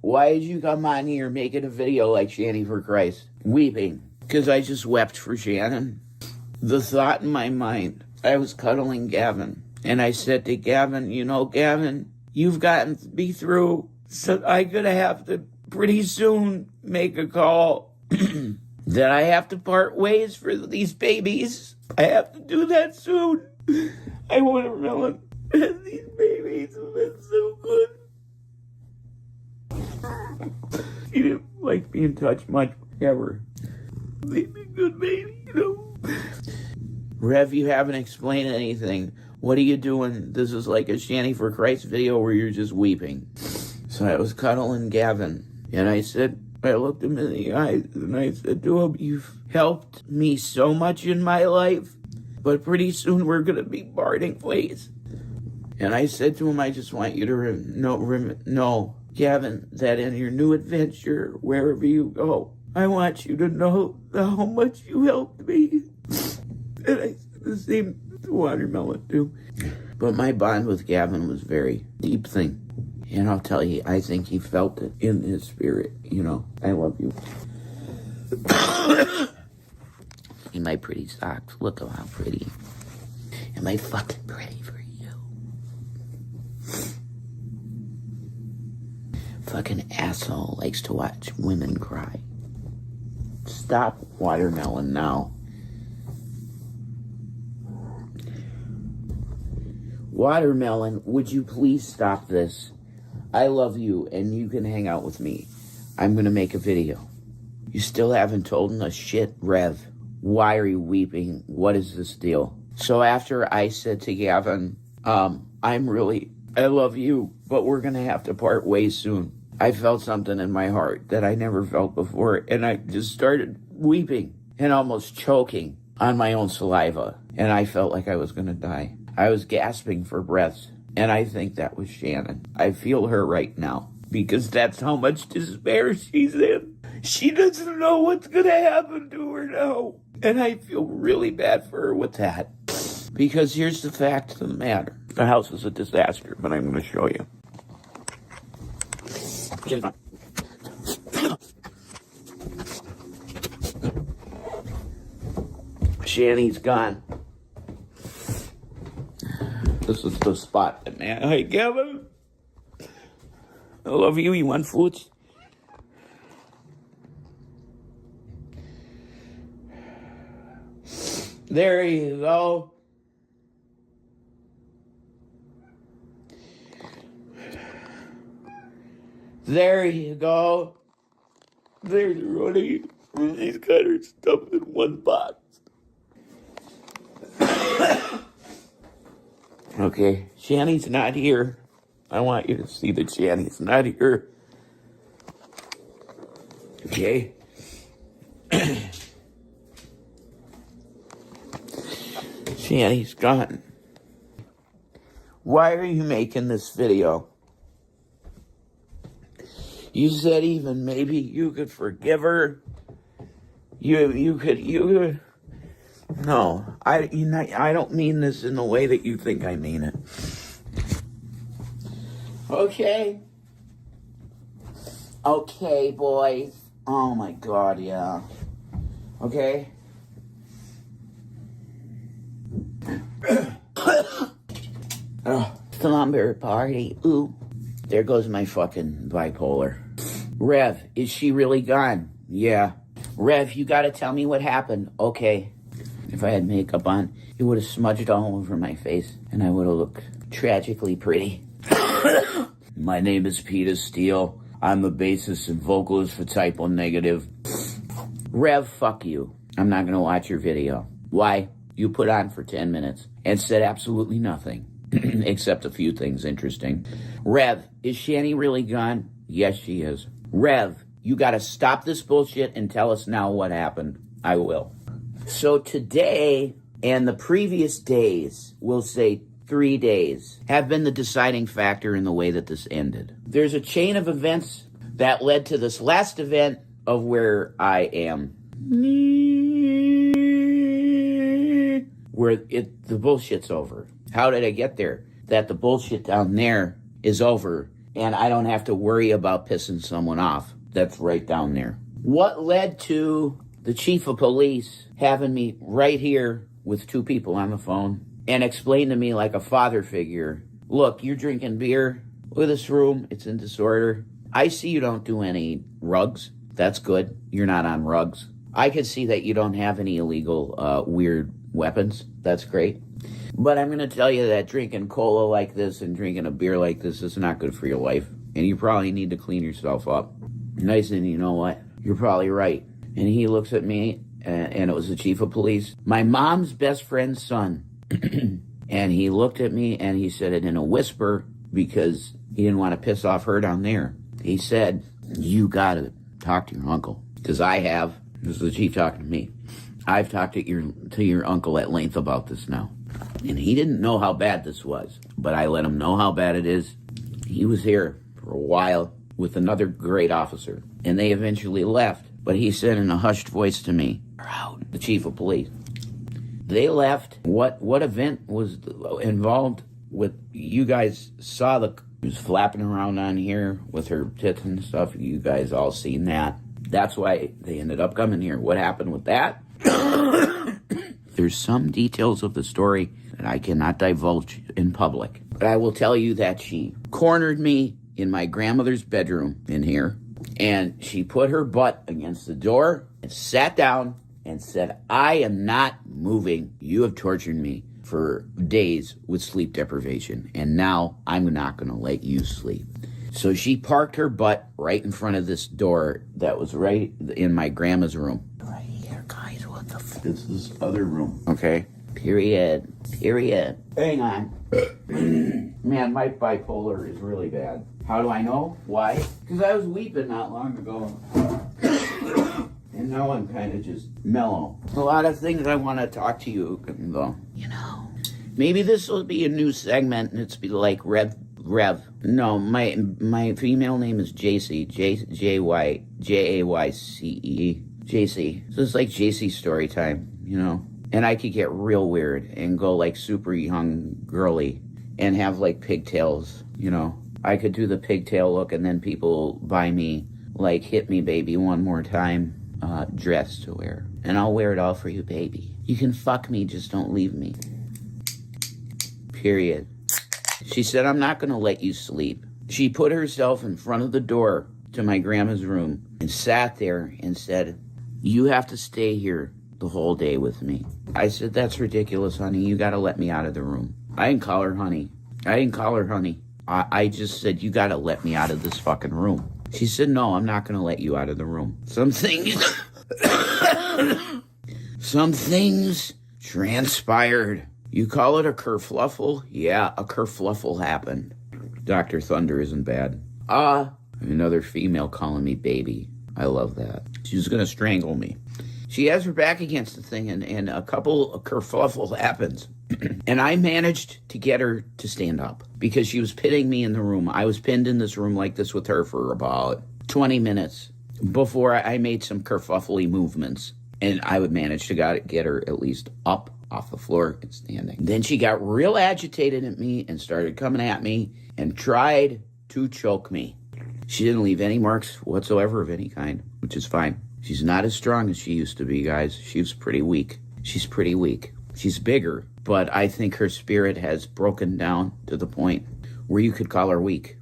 Why did you come on here making a video like Shanny for Christ? Weeping. Because I just wept for Shannon. The thought in my mind, I was cuddling Gavin. And I said to Gavin, you know, Gavin, you've gotten me through. So I'm going to have to pretty soon make a call that I have to part ways for these babies. I have to do that soon. I want to remember these babies have been so good. She didn't like being touched much, ever. They've been good, baby, you know. Rev, you haven't explained anything. What are you doing? This is like a Shanny for Christ video where you're just weeping. So I was cuddling Gavin, and I looked him in the eyes, and I said to him, you've helped me so much in my life, but pretty soon we're going to be parting ways. And I said to him, I just want you to know, Gavin, that in your new adventure, wherever you go, I want you to know how much you helped me. And I said the same to Watermelon, too. But my bond with Gavin was a very deep thing. And I'll tell you, I think he felt it in his spirit. You know, I love you. In my pretty socks. Look how pretty. Am I fucking pretty for you? Fucking asshole likes to watch women cry. Stop, Watermelon, now. Watermelon, would you please stop this? I love you, and you can hang out with me. I'm going to make a video. You still haven't told us shit, Rev. Why are you weeping? What is this deal? So after I said to Gavin, I love you, but we're going to have to part ways soon. I felt something in my heart that I never felt before, and I just started weeping and almost choking on my own saliva, and I felt like I was going to die. I was gasping for breath. And I think that was Shannon. I feel her right now because that's how much despair she's in. She doesn't know what's going to happen to her now. And I feel really bad for her with that. Because here's the fact of the matter. The house is a disaster, but I'm going to show you. Shanny's gone. This is the spot, man. Hey, Gavin. I love you. You want food? There you go. There you go. There's Ronnie. He's got her stuffed in one box. Okay, Shanny's not here. I want you to see that Shanny's not here. Okay? Shanny's gone. Why are you making this video? You said even maybe you could forgive her. You could. No, I don't mean this in the way that you think I mean it. Okay. Okay, boys. Oh my God, yeah. Okay. Slumber party. Ooh. There goes my fucking bipolar. Rev, is she really gone? Yeah. Rev, you gotta tell me what happened. Okay. If I had makeup on, it would have smudged all over my face, and I would have looked tragically pretty. My name is Peter Steele. I'm the bassist and vocalist for Type O Negative. Rev, fuck you. I'm not gonna watch your video. Why? You put on for 10 minutes and said absolutely nothing, except a few things interesting. Rev, is Shanny really gone? Yes, she is. Rev, you gotta stop this bullshit and tell us now what happened. I will. So today and the previous days, we'll say 3 days, have been the deciding factor in the way that this ended. There's a chain of events that led to this last event of where I am. Where the bullshit's over. How did I get there? That the bullshit down there is over and I don't have to worry about pissing someone off. That's right down there. What led to the chief of police having me right here with two people on the phone and explain to me like a father figure, look, you're drinking beer. Look at this room. It's in disorder. I see you don't do any rugs. That's good. You're not on rugs. I can see that you don't have any illegal, weird weapons. That's great. But I'm going to tell you that drinking cola like this and drinking a beer like this is not good for your life. And you probably need to clean yourself up. And I said, you know what? You're probably right. And he looks at me, and it was the chief of police, my mom's best friend's son. And he looked at me, and he said it in a whisper because he didn't want to piss off her down there. He said, you got to talk to your uncle. Because I have. This is the chief talking to me. I've talked to your uncle at length about this now. And he didn't know how bad this was. But I let him know how bad it is. He was here for a while with another great officer. And they eventually left. But he said in a hushed voice to me, "You're out," the chief of police. They left. What event was involved with, you guys saw the, she was flapping around on here with her tits and stuff. You guys all seen that. That's why they ended up coming here. What happened with that? There's some details of the story that I cannot divulge in public. But I will tell you that she cornered me in my grandmother's bedroom in here. And she put her butt against the door and sat down and said, I am not moving. You have tortured me for days with sleep deprivation. And now I'm not going to let you sleep. So she parked her butt right in front of this door that was right in my grandma's room. Right here, guys, what the fuck? It's this other room. Okay. Period. Hang on. Man, my bipolar is really bad. How do I know? Why? Because I was weeping not long ago. And now I'm kind of just mellow. A lot of things I want to talk to you about. You know, maybe this will be a new segment and it's be like Rev. No, my female name is JC. Jayce. JC. So it's like JC story time, you know. And I could get real weird and go like super young girly and have like pigtails, you know. I could do the pigtail look and then people buy me like Hit Me Baby One More Time dress to wear. And I'll wear it all for you, baby. You can fuck me, just don't leave me. Period. She said, I'm not going to let you sleep. She put herself in front of the door to my grandma's room and sat there and said, you have to stay here the whole day with me. I said, that's ridiculous, honey. You got to let me out of the room. I didn't call her honey. I just said, you got to let me out of this fucking room. She said, no, I'm not going to let you out of the room. Some things transpired. You call it a kerfluffle? Yeah, a kerfluffle happened. Dr. Thunder isn't bad. Another female calling me baby. I love that. She was going to strangle me. She has her back against the thing, and a kerfluffle happens. And I managed to get her to stand up because she was pinning me in the room. I was pinned in this room like this with her for about 20 minutes before I made some kerfuffly movements. And I would manage to get her at least up off the floor and standing. Then she got real agitated at me and started coming at me and tried to choke me. She didn't leave any marks whatsoever of any kind, which is fine. She's not as strong as she used to be, guys. She was pretty weak. She's pretty weak. She's bigger, but I think her spirit has broken down to the point where you could call her weak.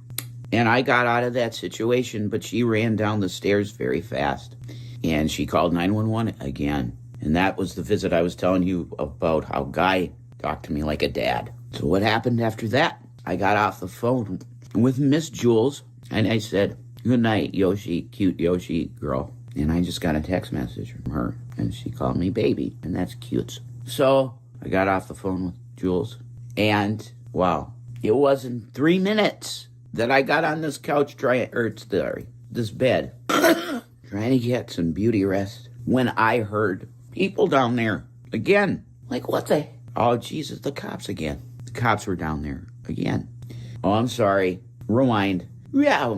And I got out of that situation, but she ran down the stairs very fast. And she called 911 again. And that was the visit I was telling you about, how Guy talked to me like a dad. So what happened after that? I got off the phone with Miss Jules, and I said, good night, Yoshi, cute Yoshi girl. And I just got a text message from her, and she called me baby, and that's cute. So I got off the phone with Jules, and wow, it wasn't 3 minutes that I got on this couch this bed, trying to get some beauty rest, when I heard people down there again. Like, what the? Oh, Jesus, the cops again. The cops were down there again. Oh, I'm sorry. Rewind. Yeah,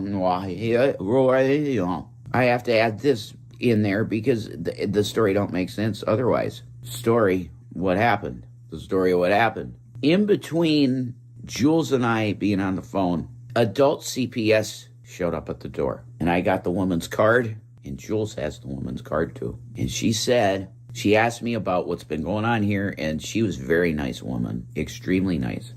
I have to add this in there because the story don't make sense otherwise. Story, what happened? The story of what happened. In between Jules and I being on the phone, adult CPS showed up at the door. And I got the woman's card, and Jules has the woman's card too. And she asked me about what's been going on here, and she was a very nice woman, extremely nice.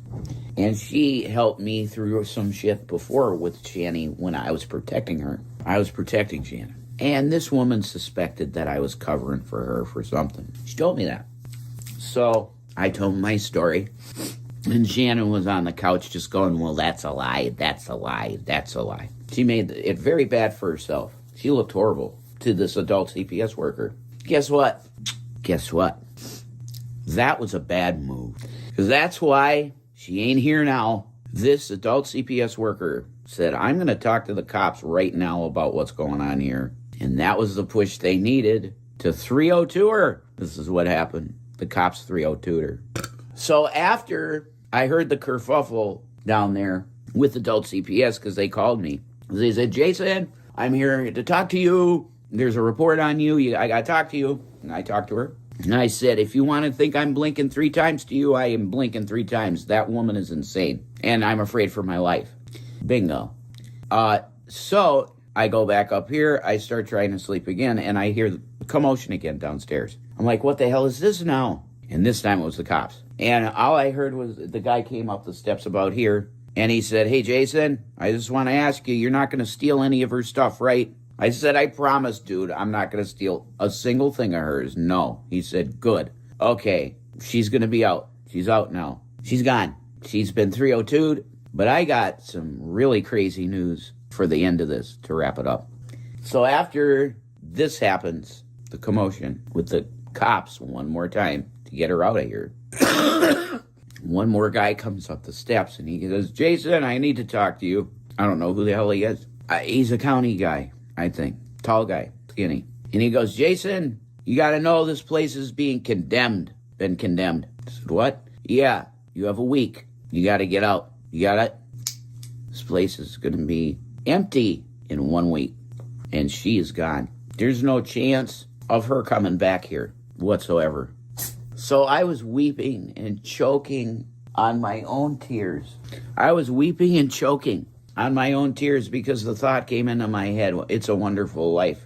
And she helped me through some shit before with Shanny when I was protecting her. I was protecting Shanny. And this woman suspected that I was covering for her for something. She told me that. So I told my story. And Shannon was on the couch just going, well, that's a lie, that's a lie, that's a lie. She made it very bad for herself. She looked horrible to this adult CPS worker. Guess what? That was a bad move. Because that's why she ain't here now. This adult CPS worker said, I'm going to talk to the cops right now about what's going on here. And that was the push they needed to 302 her. This is what happened. The cops 302'd her. So after I heard the kerfuffle down there with adult CPS, because they called me. They said, Jason, I'm here to talk to you. There's a report on you. I got to talk to you. And I talked to her. And I said, if you want to think I'm blinking 3 times to you, I am blinking 3 times. That woman is insane. And I'm afraid for my life. Bingo. So I go back up here. I start trying to sleep again. And I hear the commotion again downstairs. I'm like, what the hell is this now? And this time it was the cops. And all I heard was the guy came up the steps about here. And he said, hey, Jason, I just want to ask you, you're not going to steal any of her stuff, right? I said, I promise, dude, I'm not going to steal a single thing of hers. No. He said, good. Okay, she's going to be out. She's out now. She's gone. She's been 302'd. But I got some really crazy news for the end of this to wrap it up. So after this happens, the commotion with the cops one more time to get her out of here, one more guy comes up the steps and he says, Jason, I need to talk to you. I don't know who the hell he is. He's a county guy, I think. Tall guy, skinny. And he goes, Jason, you got to know this place is being condemned. Been condemned. I said, what? Yeah, you have a week. You got to get out. You got it? This place is going to be empty in 1 week. And she is gone. There's no chance of her coming back here whatsoever. So I was weeping and choking on my own tears. I was weeping and choking on my own tears because the thought came into my head, it's a wonderful life.